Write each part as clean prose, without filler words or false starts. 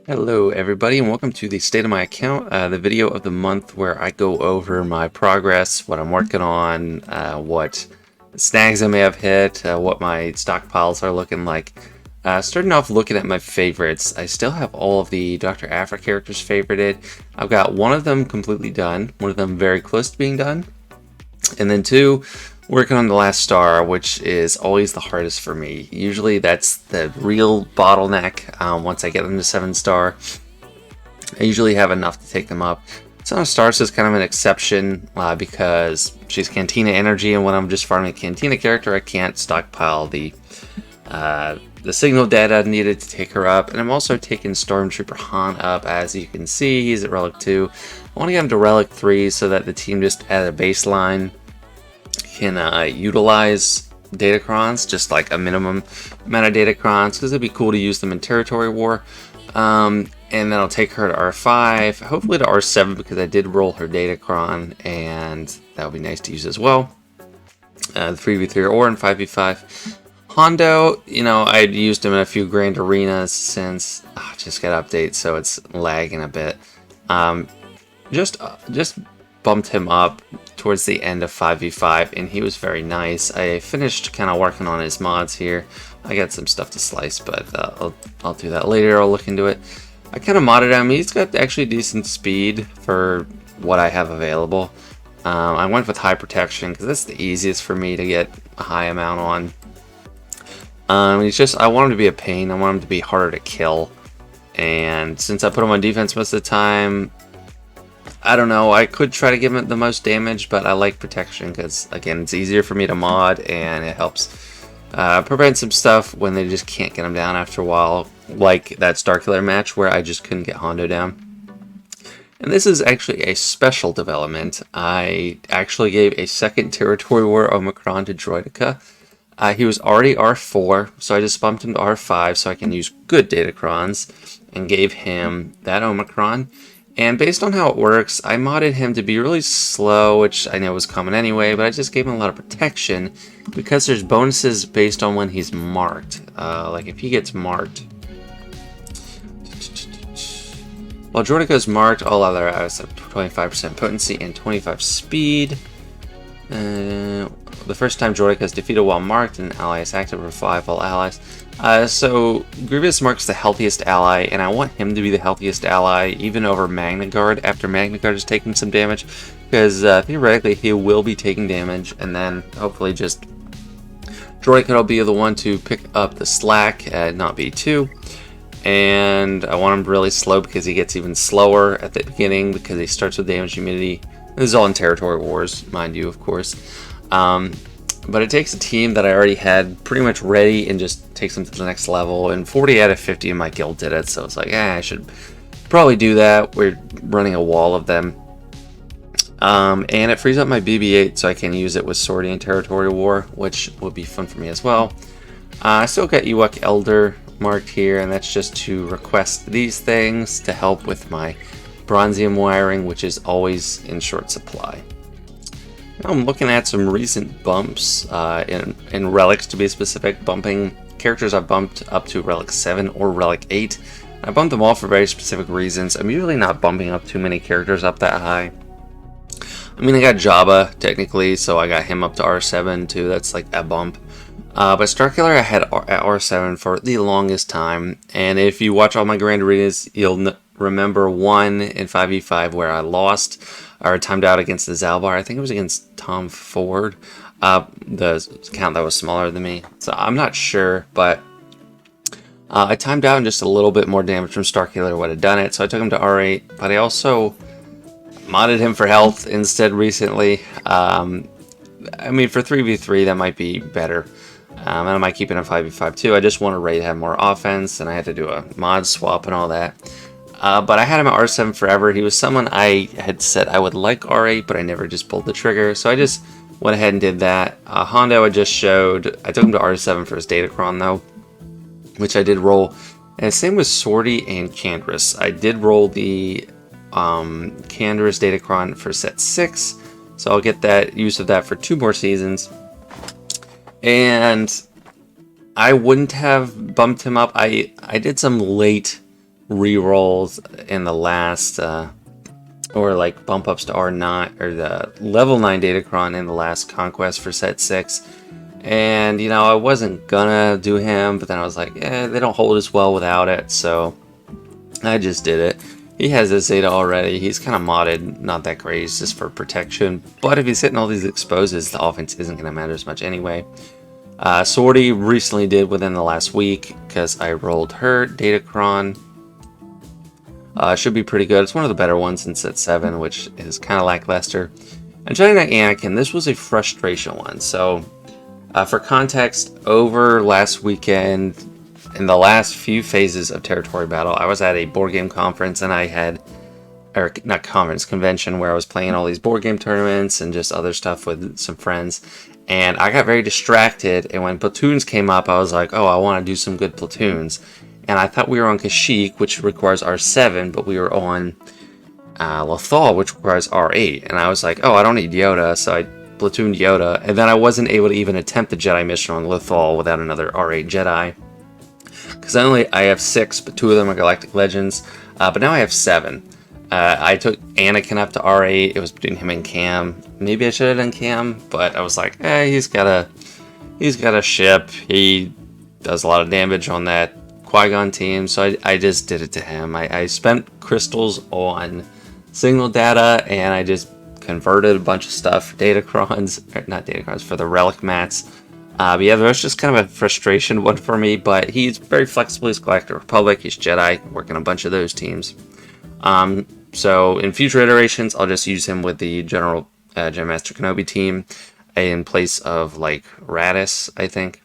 Hello everybody and welcome to the state of my account, the video of the month where I go over my progress, what I'm working on, what snags I may have hit, what my stockpiles are looking like. Starting off looking at my favorites, I still have all of the Dr. Aphra characters favorited. I've got one of them completely done, one of them very close to being done, and then two, working on the last star, which is always the hardest for me. Usually that's the real bottleneck. Once I get them to 7-star, I usually have enough to take them up. 7-star is kind of an exception because she's Cantina energy, and when I'm just farming a Cantina character, I can't stockpile the signal data needed to take her up. And I'm also taking Stormtrooper Han up, as you can see. He's at Relic 2. I want to get him to Relic 3 so that the team just at a baseline can utilize Datacrons, just like a minimum amount of Datacrons, because it'd be cool to use them in Territory War. And then I'll take her to R5, hopefully to R7, because I did roll her Datacron, and that would be nice to use as well. The 3v3 or in 5v5. Hondo, you know, I'd used him in a few grand arenas since just got updates, so it's lagging a bit. Just bumped him up towards the end of 5v5, and he was very nice. I finished kind of working on his mods here. I got some stuff to slice, but I'll do that later. I'll look into it. I kind of modded him. He's got actually decent speed for what I have available. I went with high protection because that's the easiest for me to get a high amount on. He's just, I want him to be a pain. I want him to be harder to kill. And since I put him on defense most of the time, I don't know, I could try to give him the most damage, but I like protection because, again, it's easier for me to mod, and it helps prevent some stuff when they just can't get him down after a while, like that Starkiller match where I just couldn't get Hondo down. And this is actually a special development. I actually gave a second Territory War Omicron to Droideka. He was already R4, so I just bumped him to R5 so I can use good Datacrons, and gave him that Omicron. And based on how it works, I modded him to be really slow, which I know was common anyway, but I just gave him a lot of protection because there's bonuses based on when he's marked. Like if he gets marked. While Droideka is marked, all other allies have 25% potency and 25 speed. The first time Droideka is defeated while marked, and an ally is active, revive all allies. So Grievous marks the healthiest ally, and I want him to be the healthiest ally, even over Magna Guard after Magna Guard is taking some damage, because theoretically he will be taking damage, and then hopefully just Droideka will be the one to pick up the slack at not B2. And I want him really slow because he gets even slower at the beginning because he starts with damage immunity. This is all in Territory Wars, mind you, of course. But it takes a team that I already had pretty much ready and just takes them to the next level. And 40 out of 50 in my guild did it, so it's like, I should probably do that. We're running a wall of them. And it frees up my BB-8 so I can use it with sorting in Territory War, which would be fun for me as well. I still got Ewok Elder marked here, and that's just to request these things to help with my Bronzium wiring, which is always in short supply. Now I'm looking at some recent bumps in relics, to be specific, bumping characters I've bumped up to Relic 7 or Relic 8. I bumped them all for very specific reasons. I'm usually not bumping up too many characters up that high. I mean, I got Jabba, technically, so I got him up to R7 too, that's like a bump. But Starkiller I had at R7 for the longest time, and if you watch all my Grand Arenas, you'll remember one in 5v5 where I lost or timed out against the Zalbar. I think it was against Tom Ford, the count that was smaller than me. So I'm not sure, but I timed out and just a little bit more damage from Starkiller would have done it. So I took him to R8, but I also modded him for health instead recently. I mean, for 3v3 that might be better. And I might keep it in 5v5 too. I just want to rate have more offense, and I had to do a mod swap and all that. But I had him at R7 forever. He was someone I had said I would like R8, but I never just pulled the trigger. So I just went ahead and did that. Hondo I just showed. I took him to R7 for his Datacron though, which I did roll. And same with Sortie and Canderous. I did roll the Canderous Datacron for set 6. So I'll get that use of that for 2 more seasons. And I wouldn't have bumped him up. I did some late re-rolls in the last, or like bump ups to R9 or the level 9 Datacron in the last Conquest for set 6. And you know, I wasn't gonna do him, but then I was like, they don't hold as well without it, so I just did it. He has this Zeta already. He's kind of modded, not that great, it's just for protection. But if he's hitting all these exposes, the offense isn't going to matter as much anyway. Sortie recently did within the last week because I rolled her Datacron. Should be pretty good. It's one of the better ones in set 7, which is kind of lackluster. And Jedi Knight Anakin, this was a frustration one. So, for context, over last weekend, in the last few phases of Territory Battle, I was at a board game conference and I had, or not conference, convention, where I was playing all these board game tournaments and just other stuff with some friends. And I got very distracted, and when platoons came up, I was like, oh, I want to do some good platoons. And I thought we were on Kashyyyk, which requires R7, but we were on Lothal, which requires R8. And I was like, oh, I don't need Yoda, so I platooned Yoda. And then I wasn't able to even attempt the Jedi mission on Lothal without another R8 Jedi. Because I have 6, but 2 of them are Galactic Legends. But now I have 7. I took Anakin up to R8. It was between him and Cam. Maybe I should have done Cam, but I was like, he's got a ship. He does a lot of damage on that Qui-Gon team, so I just did it to him. I spent crystals on signal data, and I just converted a bunch of stuff for Datacrons, or not Datacrons, for the Relic mats. But yeah, there's just kind of a frustration one for me, but he's very flexible. He's Galactic Republic, he's Jedi, working a bunch of those teams. So in future iterations, I'll just use him with the General Jedi Master Kenobi team in place of like Radis, I think,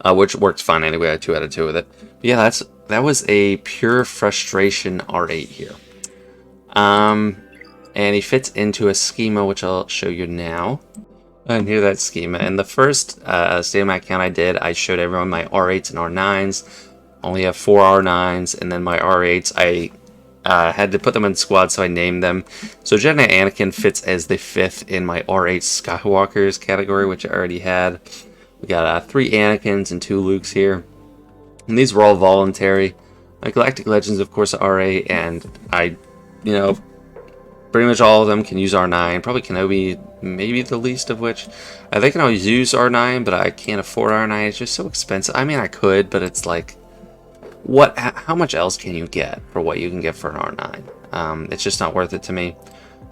which works fine anyway. I had 2 out of 2 with it. But yeah, that was a pure frustration R8 here. And he fits into a schema which I'll show you now. And here's that schema. In the first State of My Account I did, I showed everyone my R8s and R9s. Only have 4 R9s, and then my R8s, I had to put them in squad, so I named them. So Jedi Knight Anakin fits as the 5th in my R8 Skywalkers category, which I already had. We got 3 Anakins and 2 Lukes here. And these were all voluntary. My Galactic Legends, of course, are R8, and I, pretty much all of them can use R9. Probably Kenobi, maybe the least of which. They can always use R9, but I can't afford R9. It's just so expensive. I mean, I could, but it's like, how much else can you get for what you can get for an R9? It's just not worth it to me.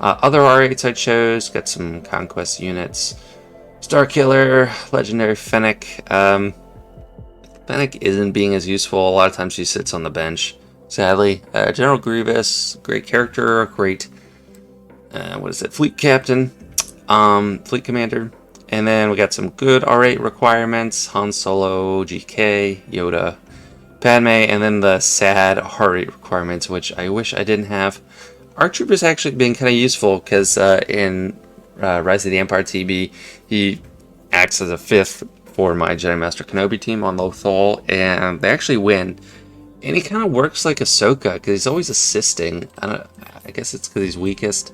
Other R8s I chose, got some Conquest units. Starkiller, Legendary Fennec. Fennec isn't being as useful. A lot of times she sits on the bench, sadly. General Grievous, great character, great, Fleet Captain, Fleet Commander. And then we got some good R8 requirements, Han Solo, GK, Yoda, Padme, and then the sad R8 requirements, which I wish I didn't have. ARC Trooper's actually been kind of useful, because in Rise of the Empire TB, he acts as a 5th for my Jedi Master Kenobi team on Lothal, and they actually win. And he kind of works like Ahsoka, because he's always assisting. I guess it's because he's weakest.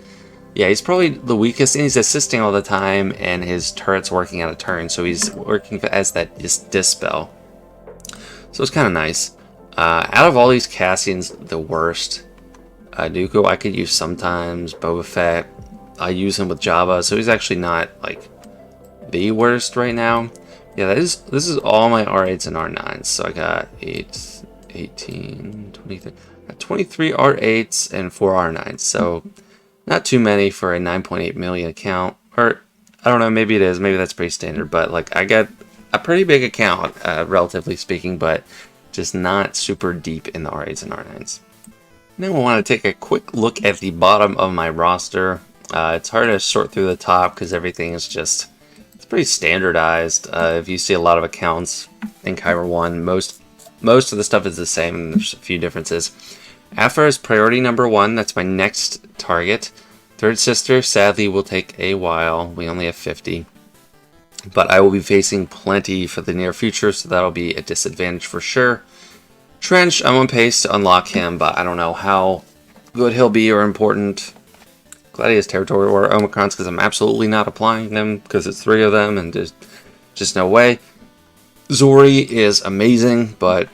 Yeah, he's probably the weakest, and he's assisting all the time, and his turret's working out of turn, so he's working as that dispel. So it's kind of nice. Out of all these Cassians, the worst. Dooku I could use sometimes. Boba Fett, I use him with Jabba, so he's actually not like the worst right now. Yeah, this is all my R8s and R9s. So I got 8, 18, 23. I got 23 R8s and 4 R9s. So not too many for a 9.8 million account. Or I don't know, maybe it is. Maybe that's pretty standard. But like I got a pretty big account, relatively speaking, but just not super deep in the R8s and R9s. Now I want to take a quick look at the bottom of my roster. It's hard to sort through the top because everything is just, it's pretty standardized. If you see a lot of accounts in Kyber 1, most of the stuff is the same, and there's a few differences. Aphra is priority number 1, that's my next target. Third Sister, sadly, will take a while. We only have 50. But I will be facing plenty for the near future, so that'll be a disadvantage for sure. Trench, I'm on pace to unlock him, but I don't know how good he'll be or important. Glad he has Territory or Omicrons, because I'm absolutely not applying them, because it's 3 of them, and there's just no way. Zori is amazing, but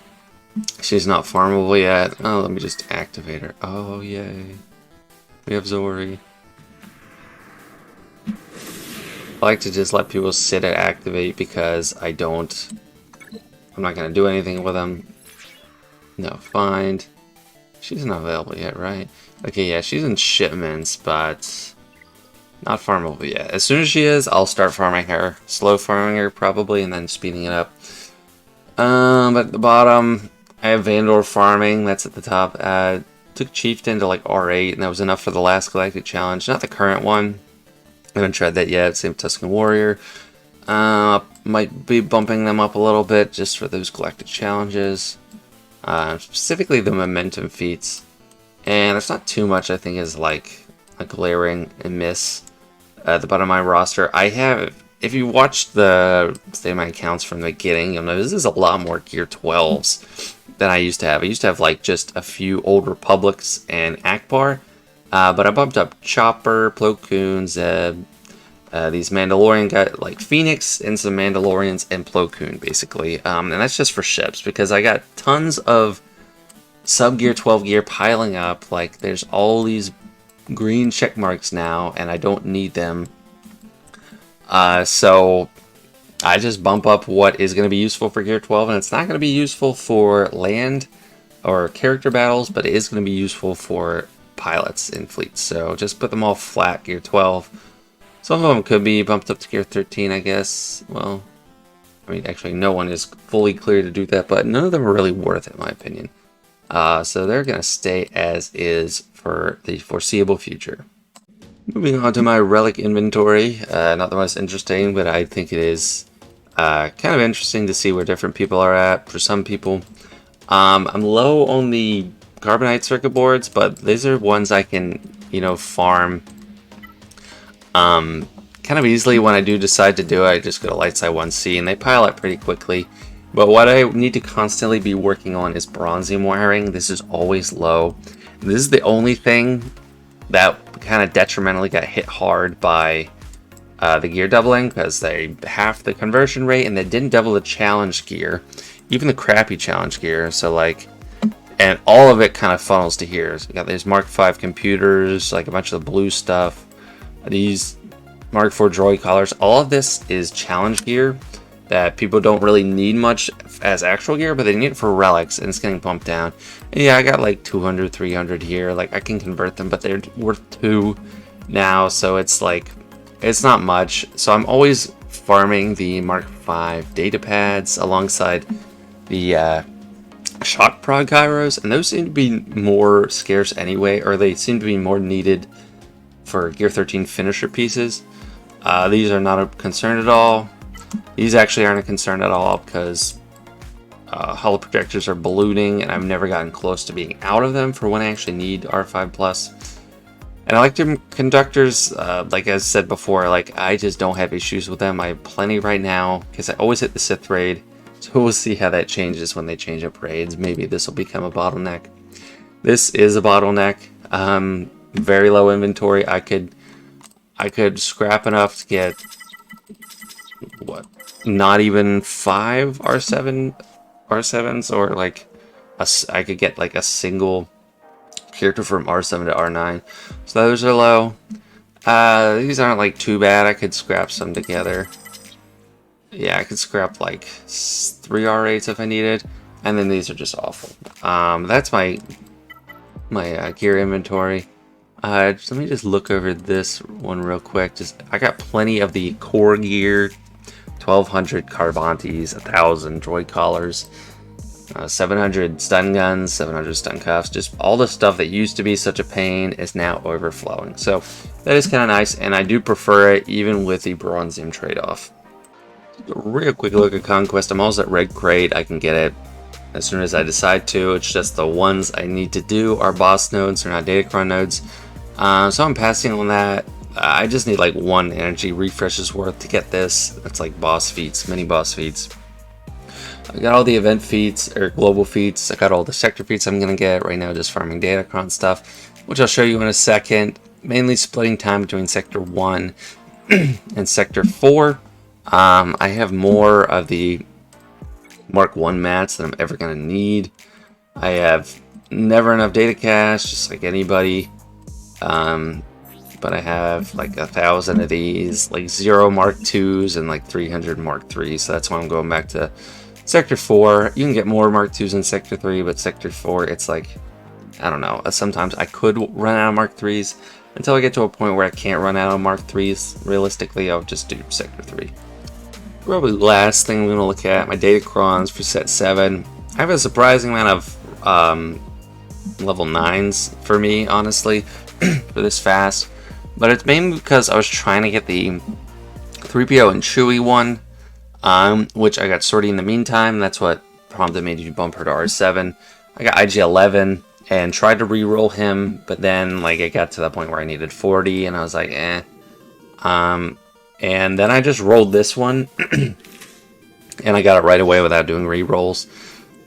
She's not farmable yet. Oh, let me just activate her. Oh, yay. We have Zori. I like to just let people sit at activate because I'm not going to do anything with them. No, find. She's not available yet, right? Okay, yeah, she's in shipments, but not farmable yet. As soon as she is, I'll start farming her. Slow farming her, probably, and then speeding it up. At the bottom, I have Vandor farming. That's at the top. Took Chieftain to like R8, and that was enough for the last Galactic Challenge. Not the current one. I haven't tried that yet. Same Tusken Warrior. Might be bumping them up a little bit just for those Galactic Challenges. Specifically the momentum feats. And there's not too much I think is like a glaring miss. At the bottom of my roster, I have, if you watch the State of My Accounts from the beginning, you'll notice there's a lot more Gear 12s than I used to have. I used to have like just a few Old Republics and Akbar, but I bumped up Chopper, Plo Koon, Zeb, these Mandalorian guys like Phoenix, and some Mandalorians and Plo Koon basically, and that's just for ships because I got tons of sub gear 12 gear piling up. Like there's all these green check marks now, and I don't need them. So I just bump up what is going to be useful for Gear 12, and it's not going to be useful for land or character battles, but it is going to be useful for pilots in fleets. So just put them all flat, Gear 12. Some of them could be bumped up to Gear 13, I guess. Well, I mean, actually, no one is fully clear to do that, but none of them are really worth it, in my opinion. So they're going to stay as is for the foreseeable future. Moving on to my Relic inventory. Not the most interesting, but I think it is kind of interesting to see where different people are at. For some people, I'm low on the carbonite circuit boards, but these are ones I can, farm kind of easily when I do decide to do it. I just go to light side 1C, and they pile up pretty quickly. But what I need to constantly be working on is bronzium wiring. This is always low. This is the only thing that kind of detrimentally got hit hard by the gear doubling, because they halved the conversion rate and they didn't double the challenge gear, even the crappy challenge gear. So like, and all of it kind of funnels to here. So we got these Mark V computers, like a bunch of the blue stuff, these Mark IV droid collars. All of this is challenge gear that people don't really need much as actual gear, but they need it for relics, and it's getting bumped down. And yeah, I got like 200, 300 here. Like I can convert them, but they're worth 2 now, so it's like, it's not much. So I'm always farming the Mark V data pads alongside the shock prod gyros, and those seem to be more scarce anyway, or they seem to be more needed for Gear 13 finisher pieces. These are not a concern at all. These actually aren't a concern at all because holo projectors are ballooning, and I've never gotten close to being out of them for when I actually need R5+. And I like the conductors, like I said before, like I just don't have issues with them. I have plenty right now because I always hit the Sith raid. So we'll see how that changes when they change up raids. Maybe this will become a bottleneck. This is a bottleneck. Very low inventory. I could scrap enough to get not even 5 R7s, or like I could get like a single character from R7 to R9. So those are low. These aren't like too bad. I could scrap some together. Yeah, I could scrap like 3 R8s if I needed, and then these are just awful. That's my gear inventory. Let me just look over this one real quick. I got plenty of the core gear, 1200 Carbantes, 1000 droid collars, 700 stun guns, 700 stun cuffs. Just all the stuff that used to be such a pain is now overflowing. So that is kind of nice, and I do prefer it even with the bronzium trade-off. A real quick look at Conquest. I'm almost at Red Crate. I can get it as soon as I decide to. It's just the ones I need to do are boss nodes, they're not Datacron nodes. So I'm passing on that. I just need like 1 energy refreshes worth to get this. That's like boss feats, mini boss feats. I got all the event feats or global feats. I got all the sector feats I'm gonna get right now, just farming Datacron stuff, which I'll show you in a second. Mainly splitting time between sector 1 and sector 4. I have more of the Mark 1 mats than I'm ever gonna need. I have never enough data cache, just like anybody. But I have like 1,000 of these, like 0 Mark IIs and like 300 Mark IIIs. So that's why I'm going back to Sector 4. You can get more Mark IIs in Sector 3, but Sector 4, it's like, I don't know. Sometimes I could run out of Mark IIIs. Until I get to a point where I can't run out of Mark IIIs, realistically, I'll just do Sector 3. Probably last thing we're going to look at, my Datacrons for Set 7. I have a surprising amount of level 9s for me, honestly, for this fast. But it's mainly because I was trying to get the 3PO and Chewie one, which I got sorting in the meantime. That's what prompted me to bump her to R7. I got IG-11 and tried to re-roll him, but then like it got to the point where I needed 40, and I was like, eh. And then I just rolled this one, and I got it right away without doing re-rolls.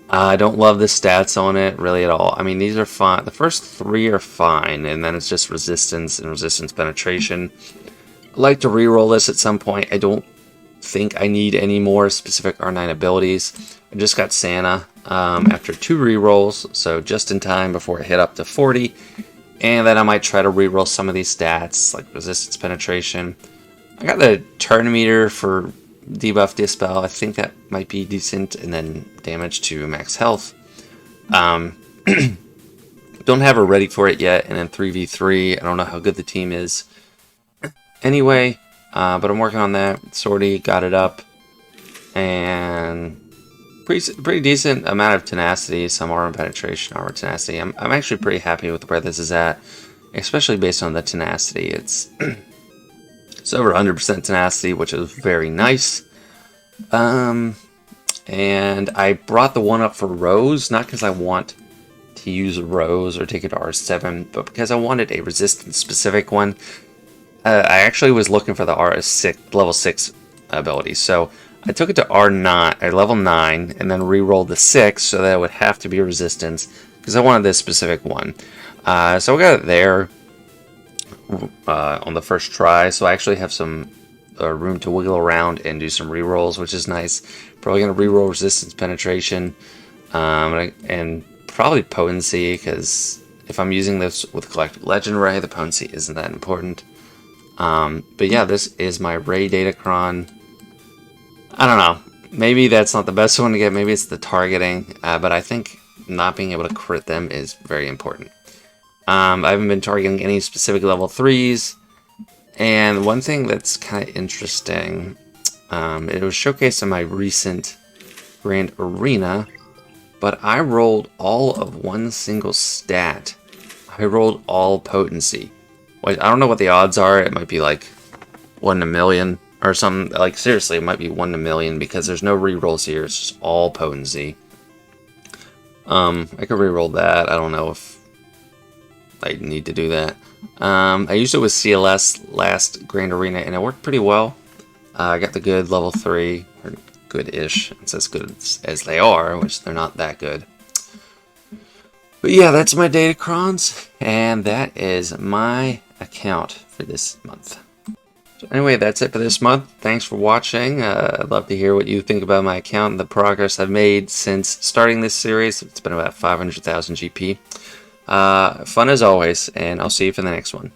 I don't love the stats on it really at all. I mean, these are fine. The first 3 are fine, and then it's just resistance and resistance penetration. I'd like to re-roll this at some point. I don't think I need any more specific R9 abilities. I just got Santa after 2 re-rolls, so just in time before it hit up to 40. And then I might try to re-roll some of these stats, like resistance penetration. I got the turn meter for debuff dispel. I think that might be decent, and then damage to max health. Don't have her ready for it yet, and then 3v3. I don't know how good the team is anyway, but I'm working on that. Sortie got it up, and pretty decent amount of tenacity, some armor penetration, armor tenacity. I'm actually pretty happy with where this is at, especially based on the tenacity. It's over 100% tenacity, which is very nice. And I brought the one up for Rose, not because I want to use Rose or take it to R7, but because I wanted a resistance specific one. I actually was looking for the R6 level 6 ability, so I took it to R9 or level 9, and then re-rolled the 6, so that it would have to be resistance because I wanted this specific one. So I got it there on the first try, so I actually have some room to wiggle around and do some re-rolls, which is nice. Probably going to re-roll resistance penetration and probably potency, because if I'm using this with Collective Legend Ray, the potency isn't that important. But yeah, this is my Ray Datacron. I don't know, maybe that's not the best one to get, maybe it's the targeting, but I think not being able to crit them is very important. I haven't been targeting any specific level 3s, and one thing that's kind of interesting, it was showcased in my recent Grand Arena, but I rolled all of one single stat. I rolled all potency. I don't know what the odds are. It might be like 1 in a million or something. Like seriously, it might be 1 in a million because there's no re-rolls here. It's just all potency. I could re-roll that. I don't know if I need to do that. I used it with CLS last Grand Arena, and it worked pretty well. I got the good level 3, or good-ish. It's as good as they are, which they're not that good. But yeah, that's my Datacrons, and that is my account for this month. So anyway, that's it for this month. Thanks for watching. I'd love to hear what you think about my account and the progress I've made since starting this series. It's been about 500,000 GP. Fun as always, and I'll see you for the next one.